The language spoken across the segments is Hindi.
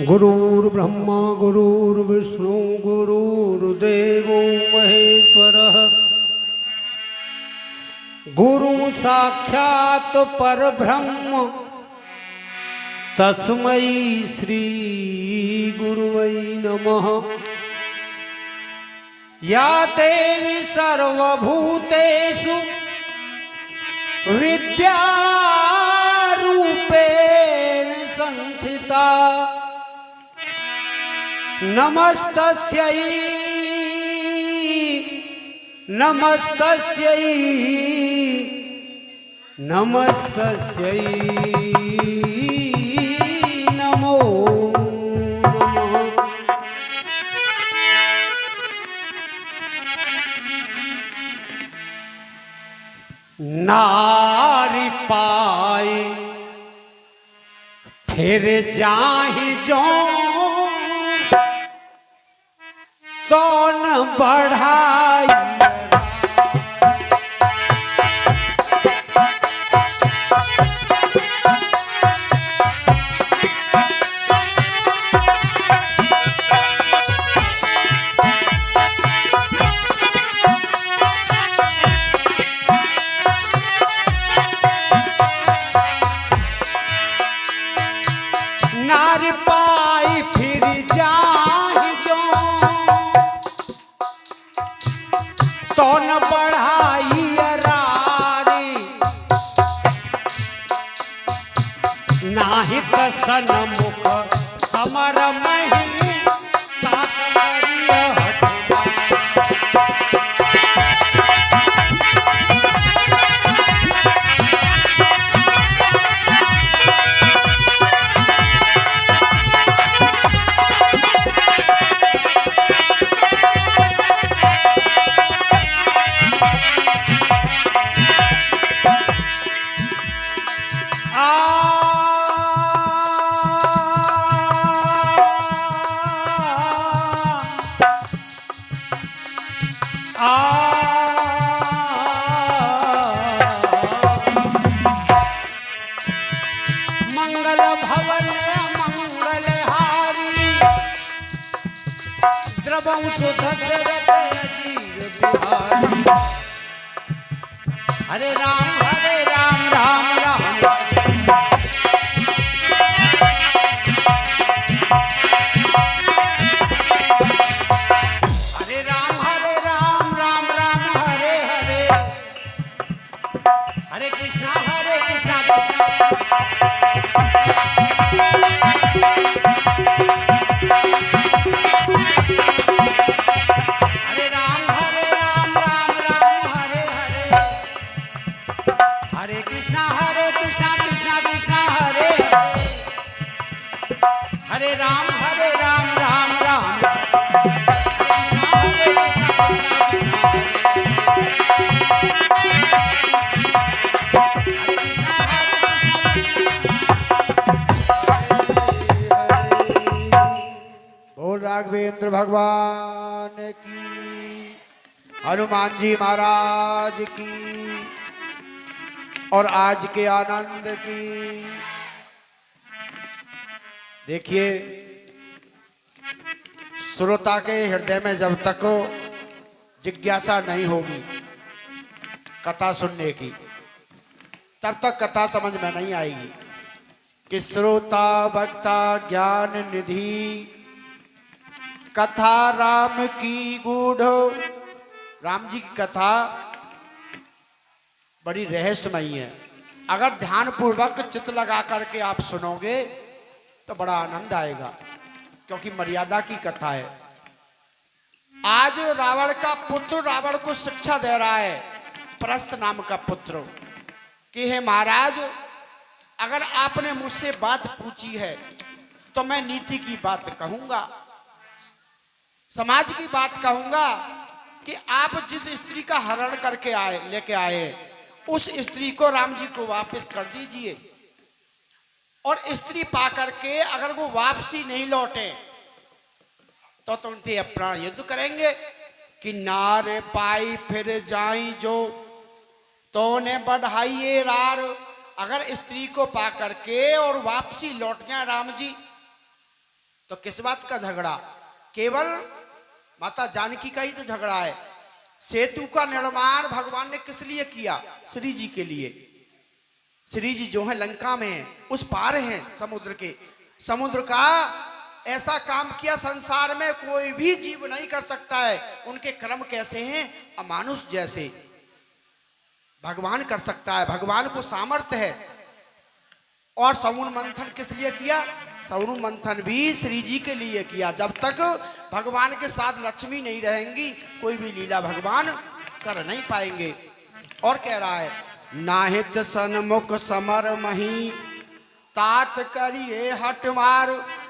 गुरुर्ब्रह्मा गुरुर्विष्णु गुरुर्देवो महेश्वरः गुरु साक्षात् परब्रह्म तस्मै श्री गुरुवै नमः। या देवी सर्वभूतेषु विद्यारूपेण संस्थिता नमस्तस्यै नमस्तस्यै नमस्तस्यै नमो नमः। नारी पाए फिर जाहि जो तो न बढ़ाई नारी पाई फिर जाहि जो तो न बढ़ाई अरारी नाही तसन मुख समर मही तात करिय मंगल भवन मंगलहारी द्रवंसु दशरथ अजीर बिहारी। हरे राम राम राम हरे राम राम राम हरे हरे हरे कृष्णा कृष्णा हरे राम राम राम हरे हरे हरे कृष्णा कृष्णा कृष्णा हरे हरे हरे राम राम राम हरे कृष्णा बोल राघवेंद्र भगवान की, हनुमान जी महाराज की और आज के आनंद की। देखिए, श्रोता के हृदय में जब तक जिज्ञासा नहीं होगी कथा सुनने की, तब तक कथा समझ में नहीं आएगी कि श्रोता भक्ता ज्ञान निधि कथा राम की गूढ़। राम जी की कथा बड़ी रहस्यमयी है। अगर ध्यान पूर्वक चित्त लगा करके आप सुनोगे तो बड़ा आनंद आएगा, क्योंकि मर्यादा की कथा है। आज रावण का पुत्र रावण को शिक्षा दे रहा है, प्रस्थ नाम का पुत्र, कि हे महाराज, अगर आपने मुझसे बात पूछी है तो मैं नीति की बात कहूंगा, समाज की बात कहूंगा कि आप जिस स्त्री का हरण करके लेके आए उस स्त्री को राम जी को वापस कर दीजिए, और स्त्री पा करके अगर वो वापसी नहीं लौटे तो तुमसे प्राण युद्ध करेंगे कि नारे पाई फिर जाई जो तो ने बढ़ाइए रार। अगर स्त्री को पा करके और वापसी लौट जाए राम जी तो किस बात का झगड़ा, केवल माता जानकी का ही तो झगड़ा है। सेतु का निर्माण भगवान ने किस लिए किया? श्री जी के लिए। श्री जी जो है लंका में है, उस पार हैं समुद्र के। समुद्र का ऐसा काम किया संसार में कोई भी जीव नहीं कर सकता है। उनके कर्म कैसे हैं? अमानुष जैसे। भगवान कर सकता है, भगवान को सामर्थ्य है। और समून मंथन किस लिए किया? समून मंथन भी श्री जी के लिए किया। जब तक भगवान के साथ लक्ष्मी नहीं रहेंगी कोई भी लीला भगवान कर नहीं पाएंगे। और कह रहा है नाहित सन्मुख समर मही तात करिए हट मार।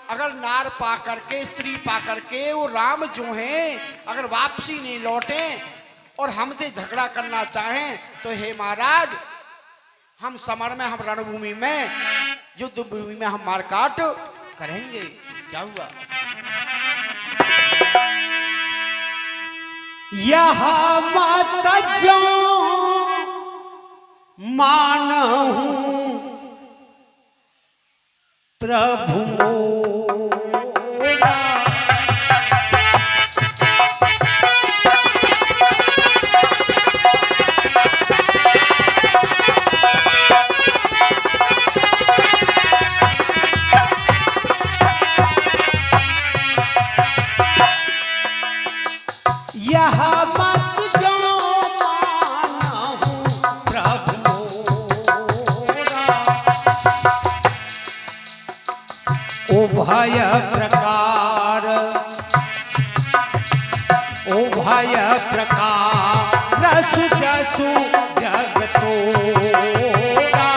अगर नार पा करके, स्त्री पा करके वो राम जो हैं अगर वापसी नहीं लौटे और हमसे झगड़ा करना चाहें तो हे महाराज हम समर में, हम रणभूमि में, युद्ध भूमि में हम मारकाट करेंगे। क्या हुआ? यह मत जो मानहूं प्रभु मोरा। यह मत जो मानहूं प्रभु मोरा। उभय प्रकार, उभय प्रकार रस जसु जग तोरा।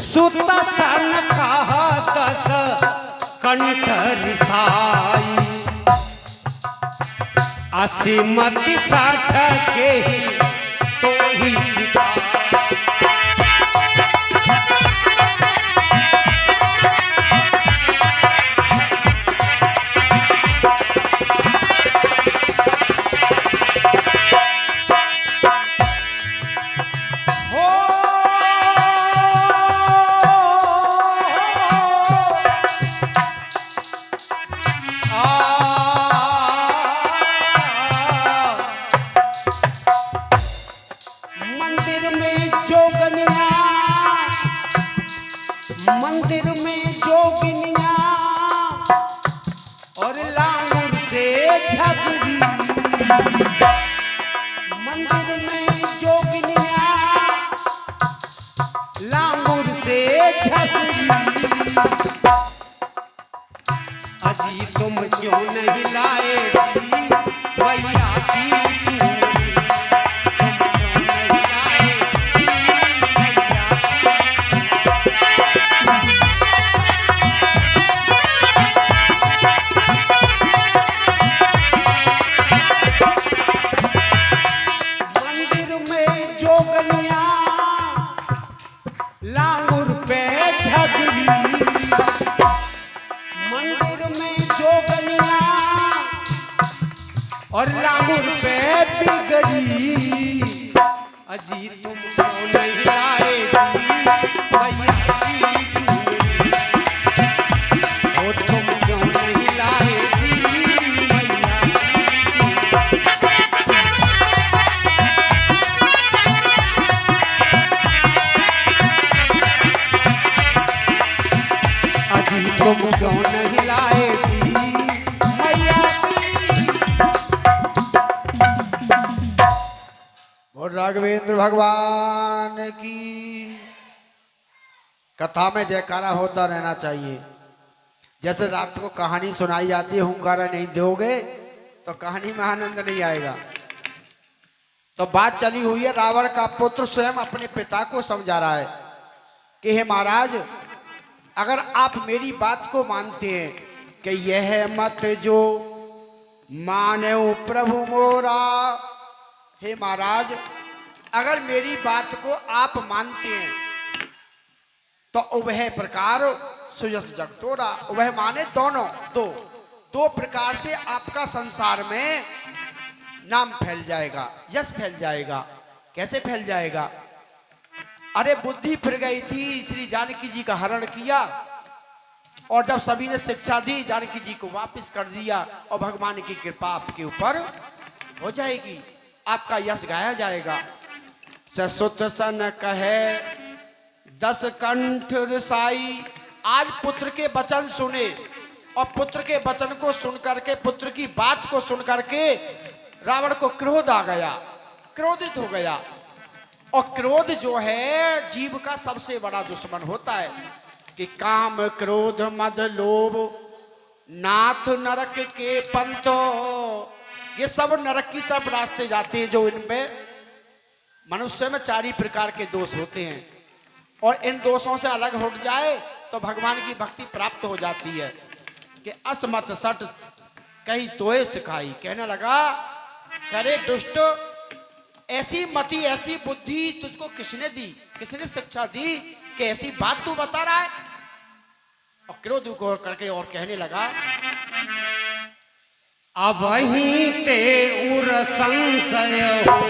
सुत सन कहतस कंठ रिसाई। असीमति साठ के ही तो ही सिपाही। मंदिर में जोगिनिया और लांगुर से झगड़ी। मंदिर में जोगिनिया लांगुर से झगड़ी। अजी तुम क्यों नहीं लाएगी मैया की चूड़ी। तुम क्यों नहीं लाएगी मैया जोगनिया लांगुर पे झगड़ी। मंदिर में जोगनिया और लांगुर पे बिगड़ी। अजी तुम क्यों नहीं लाएगी मैया की चूड़ी। ओ तुम क्यों नहीं लाएगी मैया की चूड़ी। तुम क्यों नहीं लाएगी मैया की। और राघवेंद्र भगवान की कथा में जयकारा होता रहना चाहिए। जैसे रात को कहानी सुनाई जाती है, हुंकारा नहीं दोगे तो कहानी में आनंद नहीं आएगा। तो बात चली हुई है, रावण का पुत्र स्वयं अपने पिता को समझा रहा है कि हे महाराज, अगर आप मेरी बात को मानते हैं कि यह मत जो माने प्रभु मोरा, हे महाराज अगर मेरी बात को आप मानते हैं तो उभय प्रकार सुयस जगतोरा, वह माने दोनों, दो प्रकार से आपका संसार में नाम फैल जाएगा, यश फैल जाएगा। कैसे फैल जाएगा? अरे बुद्धि फिर गई थी, श्री जानकी जी का हरण किया और जब सभी ने शिक्षा दी, जानकी जी को वापस कर दिया और भगवान की कृपा आपके ऊपर हो जाएगी, आपका यश गाया जाएगा। ससुत सन कहे 10 कंठ रसाई, आज पुत्र के वचन सुने और पुत्र के वचन को सुन करके, पुत्र की बात को सुन करके रावण को क्रोध आ गया, क्रोधित हो गया। और क्रोध जो है जीव का सबसे बड़ा दुश्मन होता है कि काम क्रोध मद लोभ नाथ नरक के पंथ, ये सब नरक की तरफ रास्ते जाते हैं। जो इनमें मनुष्य में 4 प्रकार के दोष होते हैं और इन दोषों से अलग हट जाए तो भगवान की भक्ति प्राप्त हो जाती है। कि असमत सट कहीं तोए सिखाई, कहने लगा करे दुष्ट, ऐसी मति ऐसी बुद्धि तुझको किसने दी, किसने शिक्षा दी कि ऐसी बात तू बता रहा है? और क्रोध को करके और कहने लगा अब ही ते उर संशय हो,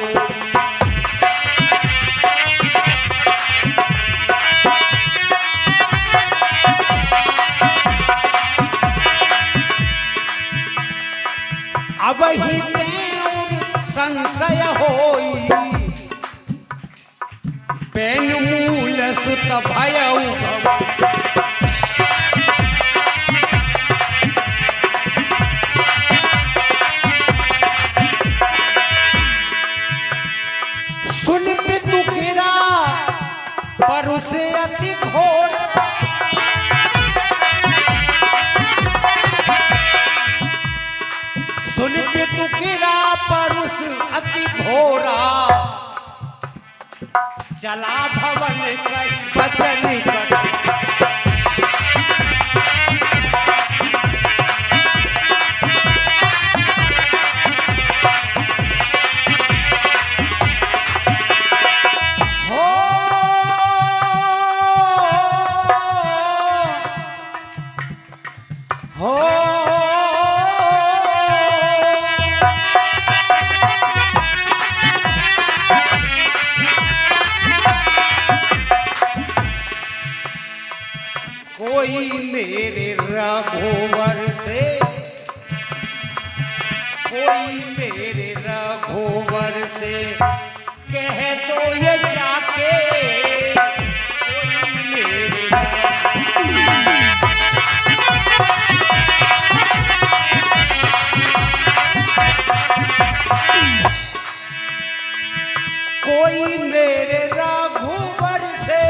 अब ही ते उर संशय होई, पेन मूल सुत भयउ भव, सुन पितु गिरा परुष अति घोर, सुन पितु गिरा परुष अति घोरा, चला भवन कही बचन कर, कोई मेरे रघुवर से, कोई मेरे रघुवर से कह तो ये जाके, कोई मेरे कोई मेरे रघुवर से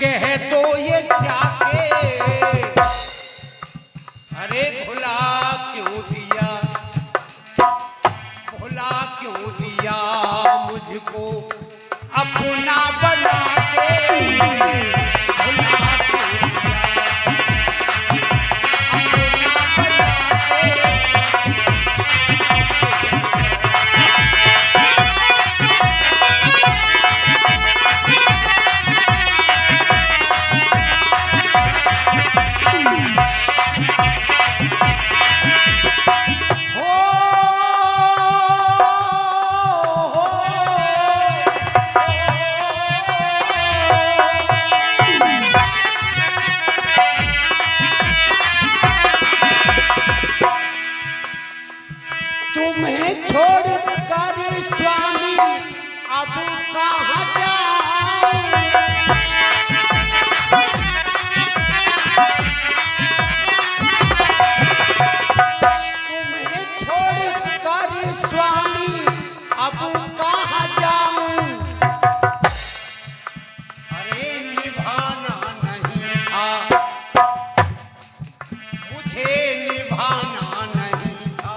कह तो ये जाके, अरे भुला क्यों दिया, भुला क्यों दिया मुझको अपना बना के, भुला क्यों दिया अपना बना के। तुम्हें छोड़ कर स्वामी अब कहाँ जाऊं, तुम्हें छोड़ कर स्वामी अब कहाँ जाऊं, अरे निभाना नहीं था मुझे, निभाना नहीं था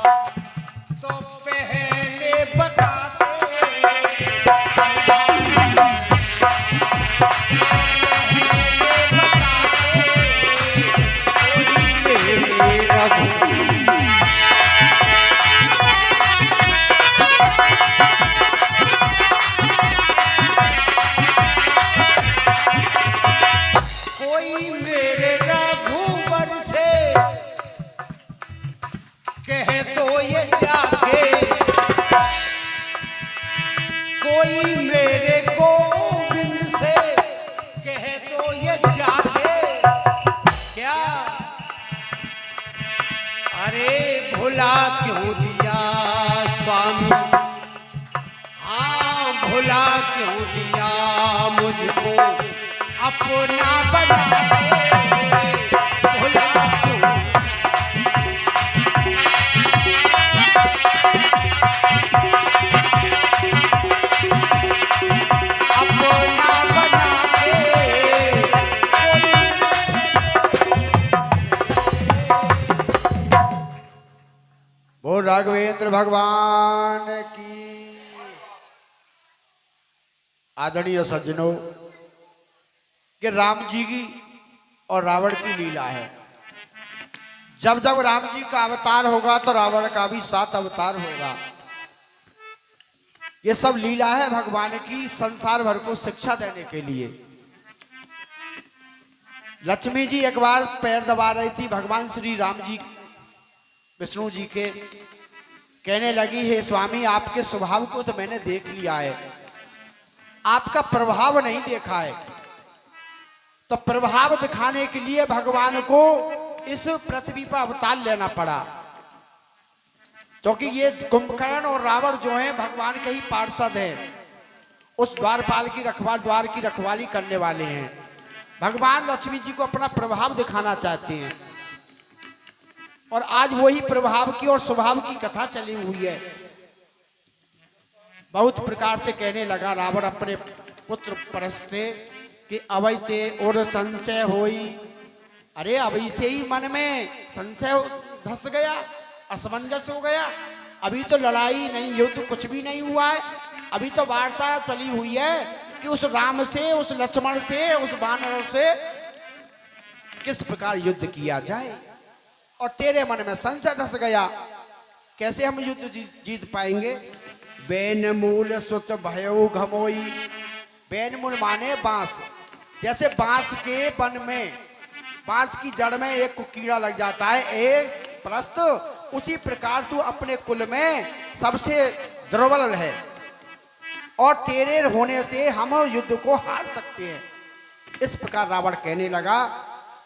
तो पहले आके कोई मेरे गोविंद से कह तो ये जाके क्या अरे भुला क्यों दिया स्वामी हाँ भुला क्यों दिया मुझको अपना बना के भुला क्यों अपना बना के बोल राघवेंद्र भगवान की। आदरणीय सज्जनों कि राम जी की और रावण की लीला है। जब जब राम जी का अवतार होगा तो रावण का भी साथ अवतार होगा। ये सब लीला है भगवान की संसार भर को शिक्षा देने के लिए। लक्ष्मी जी एक बार पैर दबा रही थी भगवान श्री राम जी विष्णु जी के, कहने लगी हे स्वामी आपके स्वभाव को तो मैंने देख लिया है, आपका प्रभाव नहीं देखा है। तो प्रभाव दिखाने के लिए भगवान को इस पृथ्वी पर अवतार लेना पड़ा, क्योंकि ये कुंभकर्ण और रावण जो हैं भगवान के ही पार्षद हैं, उस द्वारपाल की द्वार की रखवाली करने वाले हैं। भगवान लक्ष्मी जी को अपना प्रभाव दिखाना चाहते हैं और आज वही प्रभाव की और स्वभाव की कथा चली हुई है। बहुत प्रकार से कहने लगा रावण अपने पुत्र परस्ते कि अवै ते और संशय होई। अरे अभी से ही मन में संशय धस गया, असमंजस हो गया। अभी तो लड़ाई नहीं, युद्ध कुछ भी नहीं हुआ है। अभी तो वार्ता चली हुई है कि उस राम से, उस लक्ष्मण से, उस वानरों से किस प्रकार युद्ध किया जाए, और तेरे मन में संशय धस गया। कैसे हम युद्ध जीत पाएंगे? बैन मूल सुत भयो घमोई। बैन मूल माने बांस। जैसे बांस के वन में बांस की जड़ में एक कीड़ा लग जाता है, एक प्रस्त, उसी प्रकार तू अपने कुल में सबसे दुर्बल है और तेरे होने से हम युद्ध को हार सकते हैं। इस प्रकार रावण कहने लगा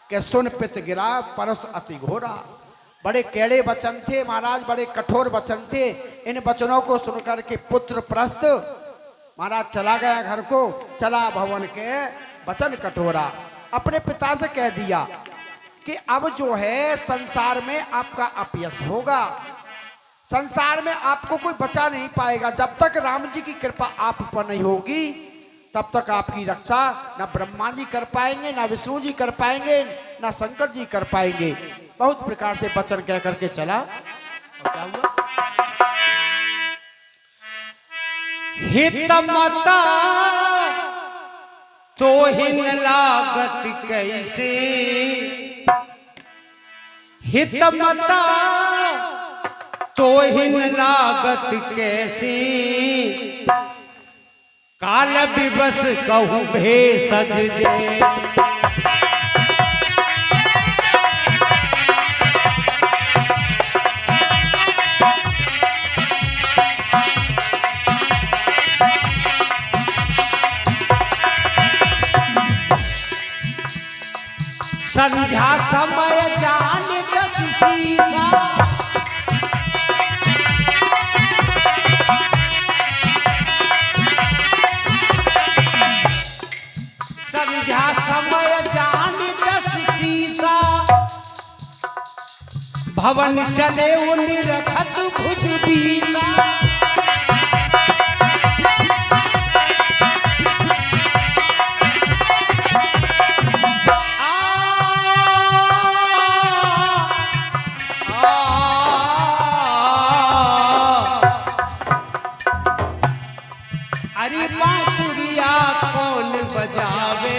कि सुन पित गिरा परस अति घोरा। बड़े कैड़े वचन थे महाराज, बड़े कठोर वचन थे। इन वचनों को सुनकर के पुत्र प्रस्त महाराज चला गया घर को, चला भवन के वचन कठोरा। अपने पिता से कह दिया कि अब जो है संसार में आपका अपयश होगा, संसार में आपको कोई बचा नहीं पाएगा। जब तक राम जी की कृपा आप पर नहीं होगी तब तक आपकी रक्षा ना ब्रह्मा जी कर पाएंगे, ना विष्णु जी कर पाएंगे, ना शंकर जी कर पाएंगे। बहुत प्रकार से वचन कह करके चला। और क्या हुआ? हित मता तो हिन लागत कैसे, हित मता तो हिन लागत कैसे, काल विवश कहूँ भेषज जैसे। संध्या समय जान दस सीसा, संध्या समय जान दस सीसा, भवन चले निरखत भुज बीसा। अरे बांसुरिया कौन बजावे,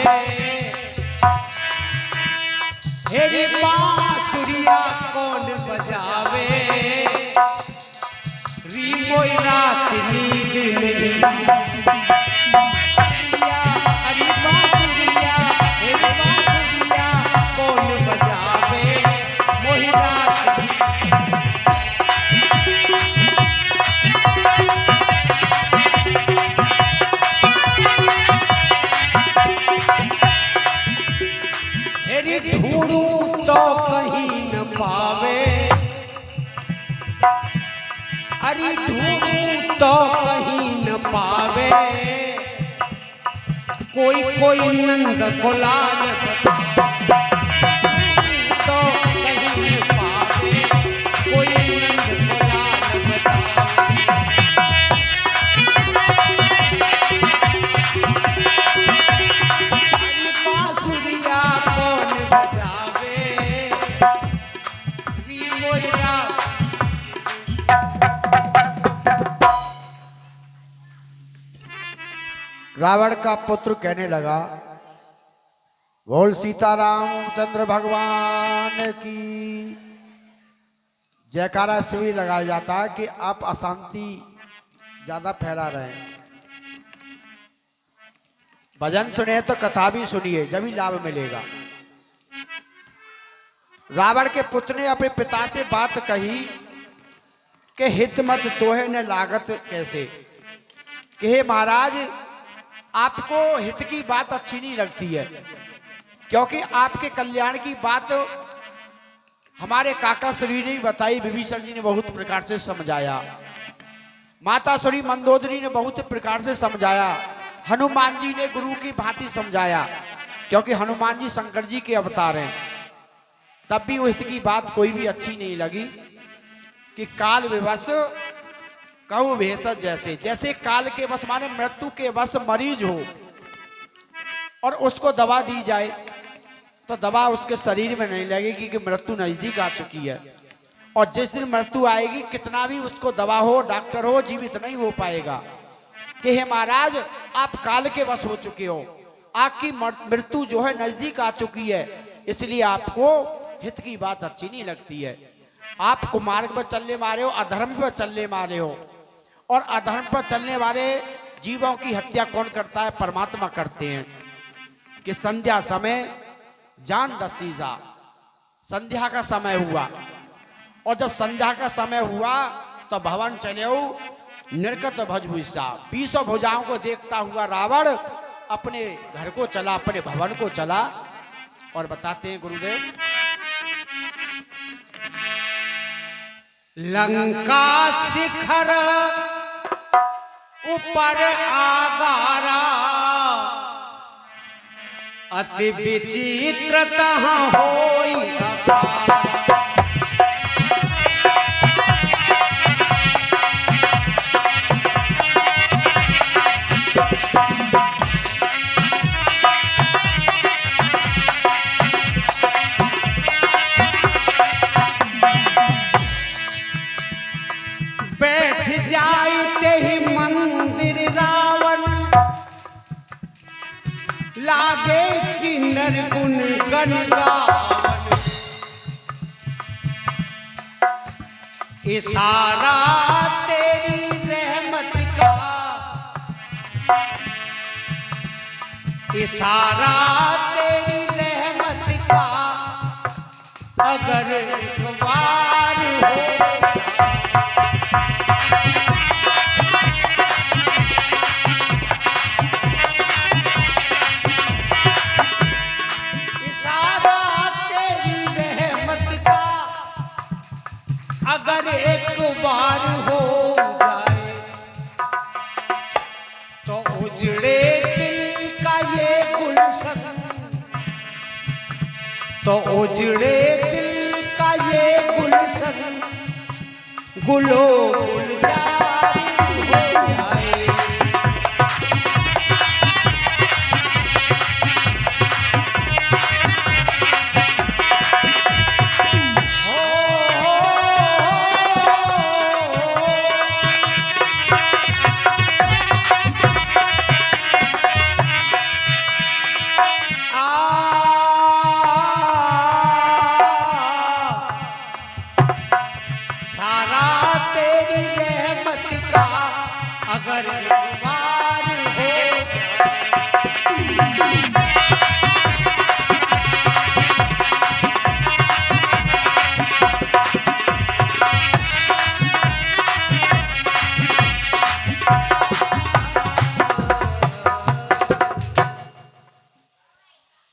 हेरे बांसुरिया कौन बजावे, री मोई रात नींद नहीं। अरे बांसुरिया, हेरे बांसुरिया कौन बजावे, मोही रात अरे ढूंढूं तो कहीं न पावे, कोई कोई नंद को लाल तो कहीं न पावे, कोई नंद को लाल बतावे। अरे बांसुरिया कौन बजावे, री मोरा। रावण का पुत्र कहने लगा, बोल सीताराम चंद्र भगवान की जयकारा इसलिए लगाया जाता है कि आप अशांति ज्यादा फैला रहे हैं। भजन सुने तो कथा भी सुनिए, जब ही लाभ मिलेगा। रावण के पुत्र ने अपने पिता से बात कही कि हित मत तोहे न लागत कैसे, कि हे महाराज आपको हित की बात अच्छी नहीं लगती है, क्योंकि आपके कल्याण की बात हमारे काका श्री ने बताई, विभीषण जी ने बहुत प्रकार से समझाया, माता श्री मंदोदरी ने बहुत प्रकार से समझाया, हनुमान जी ने गुरु की भांति समझाया, क्योंकि हनुमान जी शंकर जी के अवतार हैं। तब भी वो हित की बात कोई भी अच्छी नहीं लगी कि काल विवश कहूँ भेषज जैसे, जैसे काल के वश माने मृत्यु के वश मरीज हो और उसको दवा दी जाए तो दवा उसके शरीर में नहीं लगेगी कि मृत्यु नजदीक आ चुकी है, और जिस दिन मृत्यु आएगी कितना भी उसको दवा हो डॉक्टर हो जीवित नहीं हो पाएगा। कि हे महाराज आप काल के वश हो चुके हो, आपकी मृत्यु जो है नजदीक आ चुकी है, इसलिए आपको हित की बात अच्छी नहीं लगती है। आप कुमार्ग पर चलने वाले हो, अधर्म पर चलने वाले हो, और अधर्म पर चलने वाले जीवों की हत्या कौन करता है? परमात्मा करते हैं। कि संध्या समय जान दसीजा, संध्या का समय हुआ, और जब संध्या का समय हुआ तो भवन चले निर्गत भुजभुषा, 20 भुजाओं को देखता हुआ रावण अपने घर को चला, अपने भवन को चला। और बताते हैं गुरुदेव, लंका शिखर ऊपर आगारा, अति विचित्र तहाँ होई अपारा। बैठ जाते ही मंदिर रावण, लागे किन्नर गुण गण गावन। इशारा तेरी रहमत का, इशारा तेरी रहमत का, अगर एक बार हो अगर एक बार हो जाए, तो उजड़े दिल का ये गुलशन, तो उजड़े दिल का ये गुलशन गुलो गुलजार हो जाए। सारा तेरी रहमत का अगर एक बार हो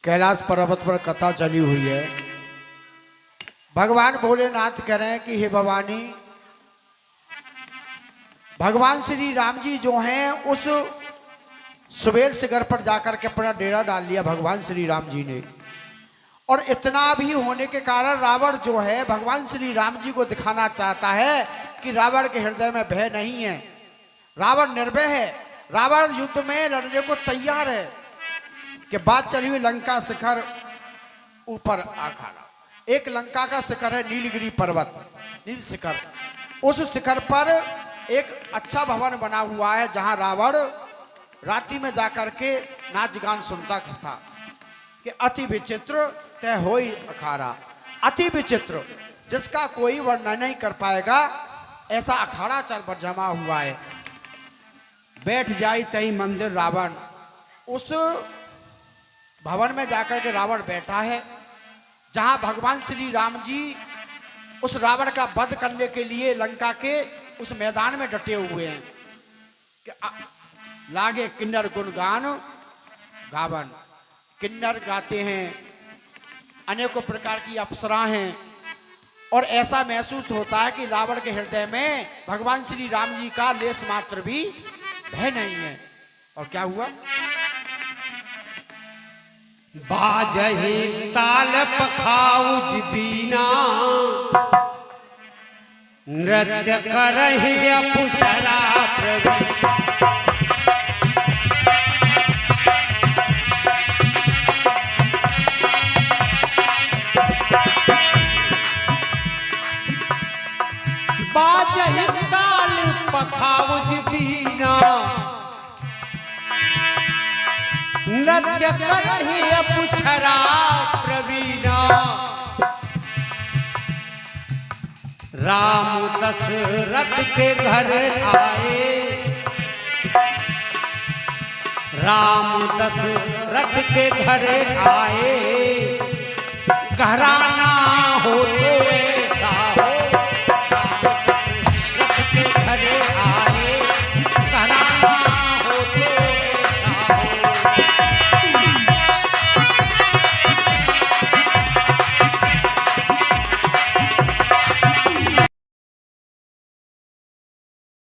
कैलाश पर्वत पर कथा चली हुई है। भगवान भोलेनाथ कह रहे हैं कि हे भवानी, भगवान श्री राम जी जो हैं उस सुबेर शिखर पर जाकर के अपना डेरा डाल लिया भगवान श्री राम जी ने। और इतना भी होने के कारण रावण जो है भगवान श्री राम जी को दिखाना चाहता है कि रावण के हृदय में भय नहीं है, रावण निर्भय है, रावण युद्ध में लड़ने को तैयार है। कि बात चली हुई लंका शिखर ऊपर आखाड़ा, एक लंका का शिखर है नीलगिरी पर्वत, नील शिखर। उस शिखर पर एक अच्छा भवन बना हुआ है जहां रावण रात्रि में जाकर के नाच गान सुनता था। कि अति विचित्र तय होई अखाड़ा, अति विचित्र जिसका कोई वर्णन नहीं कर पाएगा ऐसा अखाड़ा चल पर जमा हुआ है। बैठ जाई तई मंदिर रावण, उस भवन में जाकर के रावण बैठा है जहां भगवान श्री राम जी उस रावण का वध करने के लिए लंका के उस मैदान में डटे हुए हैं। कि लागे किन्नर गुणगान गावन, किन्नर गाते हैं, अनेकों प्रकार की अप्सरा हैं। और ऐसा महसूस होता है कि रावण के हृदय में भगवान श्री राम जी का लेस मात्र भी भय नहीं है। और क्या हुआ? बाजहि ताल पखाउज बीना, नृत्य करहि अपुछरा प्रवीण। बाजहि ताल पखाउज बीना, नृत्य करहि अपुछरा प्रवीणा। राम दशरथ के घर आए, राम दशरथ के घर आए, घराना हो तो